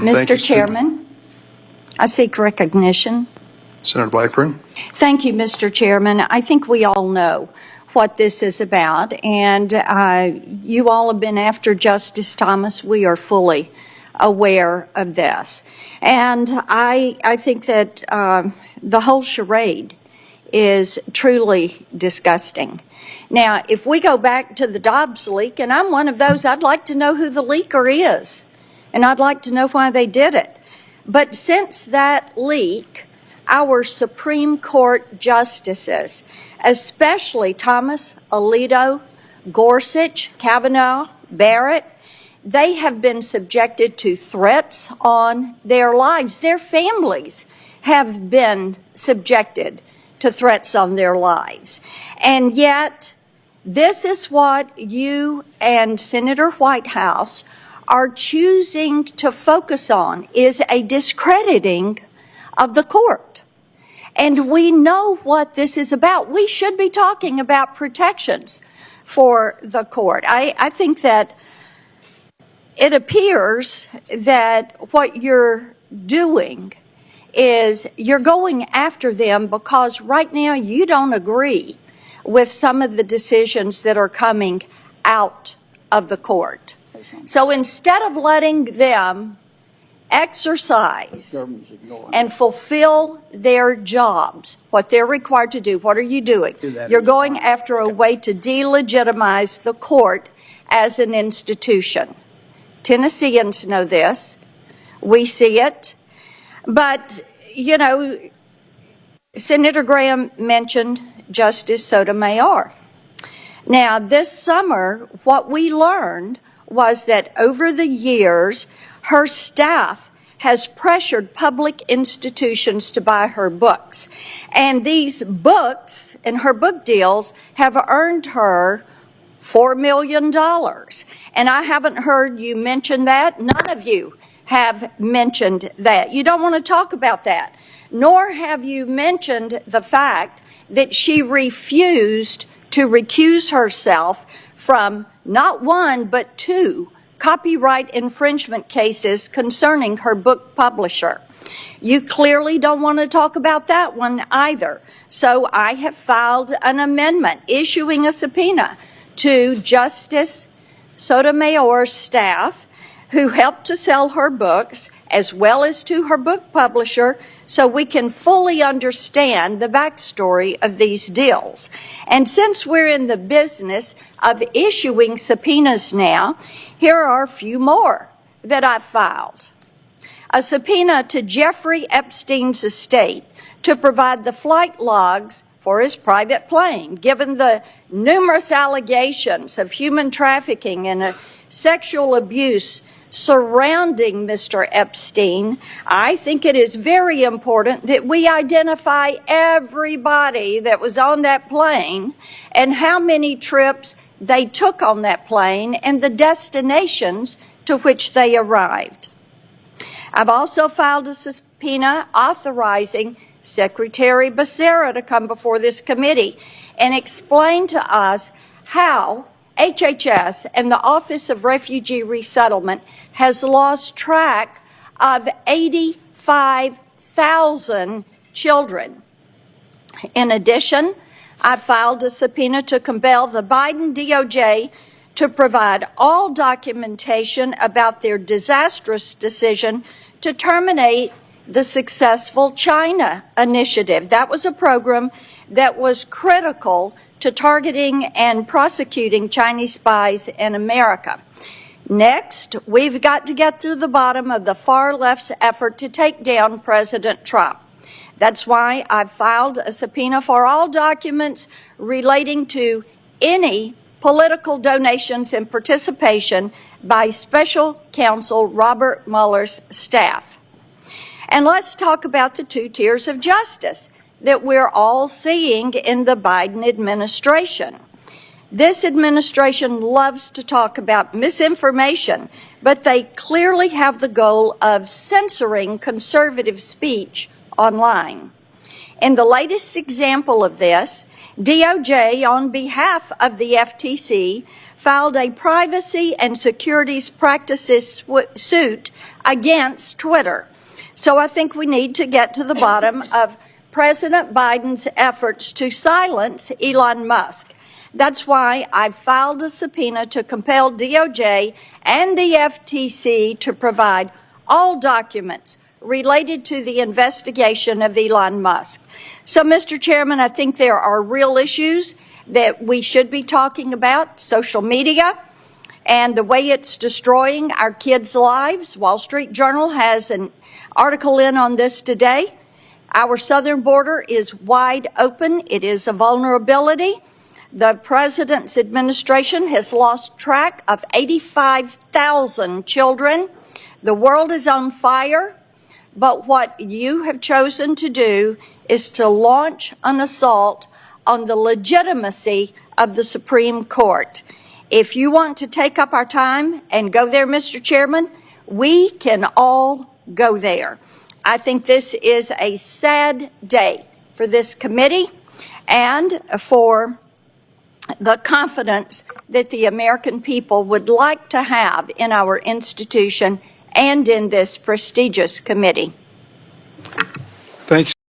Mr. Chairman, I seek recognition. Senator Blackburn. Thank you, Mr. Chairman. I think we all know what this is about, and you all have been after Justice Thomas. We are fully aware of this. And I think that the whole charade is truly disgusting. Now, if we go back to the Dobbs leak, and I'm one of those, I'd like to know who the leaker is, and I'd like to know why they did it. But since that leak, our Supreme Court justices, especially Thomas, Alito, Gorsuch, Kavanaugh, Barrett, they have been subjected to threats on their lives. Their families have been subjected to threats on their lives. And yet, this is what you and Senator Whitehouse are choosing to focus on, is a discrediting of the court. And we know what this is about. We should be talking about protections for the court. I think that it appears that what you're doing is you're going after them because right now you don't agree with some of the decisions that are coming out of the court. So instead of letting them exercise and fulfill their jobs, what they're required to do, what are you doing? You're going after a way to delegitimize the court as an institution. Tennesseans know this. We see it. But, you know, Senator Graham mentioned Justice Sotomayor. Now, this summer, what we learned was that over the years, her staff has pressured public institutions to buy her books. And these books and her book deals have earned her $4 million. And I haven't heard you mention that. None of you have mentioned that. You don't want to talk about that. Nor have you mentioned the fact that she refused to recuse herself from not one, but two copyright infringement cases concerning her book publisher. You clearly don't want to talk about that one either. So I have filed an amendment issuing a subpoena to Justice Sotomayor's staff who helped to sell her books, as well as to her book publisher, so we can fully understand the backstory of these deals. And since we're in the business of issuing subpoenas now, here are a few more that I've filed. A subpoena to Jeffrey Epstein's estate to provide the flight logs for his private plane, given the numerous allegations of human trafficking and sexual abuse surrounding Mr. Epstein. I think it is very important that we identify everybody that was on that plane and how many trips they took on that plane and the destinations to which they arrived. I've also filed a subpoena authorizing Secretary Becerra to come before this committee and explain to us how HHS and the Office of Refugee Resettlement has lost track of 85,000 children. In addition, I filed a subpoena to compel the Biden DOJ to provide all documentation about their disastrous decision to terminate the successful China initiative. That was a program that was critical to targeting and prosecuting Chinese spies in America. Next, we've got to get to the bottom of the far left's effort to take down President Trump. That's why I've filed a subpoena for all documents relating to any political donations and participation by Special Counsel Robert Mueller's staff. And let's talk about the two tiers of justice that we're all seeing in the Biden administration. This administration loves to talk about misinformation, but they clearly have the goal of censoring conservative speech online. In the latest example of this, DOJ, on behalf of the FTC, filed a privacy and securities practices suit against Twitter. So I think we need to get to the bottom of President Biden's efforts to silence Elon Musk. That's why I filed a subpoena to compel DOJ and the FTC to provide all documents related to the investigation of Elon Musk. So, Mr. Chairman, I think there are real issues that we should be talking about: social media and the way it's destroying our kids' lives. Wall Street Journal has an article in on this today. Our southern border is wide open. It is a vulnerability. The president's administration has lost track of 85,000 children. The world is on fire, but what you have chosen to do is to launch an assault on the legitimacy of the Supreme Court. If you want to take up our time and go there, Mr. Chairman, we can all go there. I think this is a sad day for this committee and for the confidence that the American people would like to have in our institution and in this prestigious committee.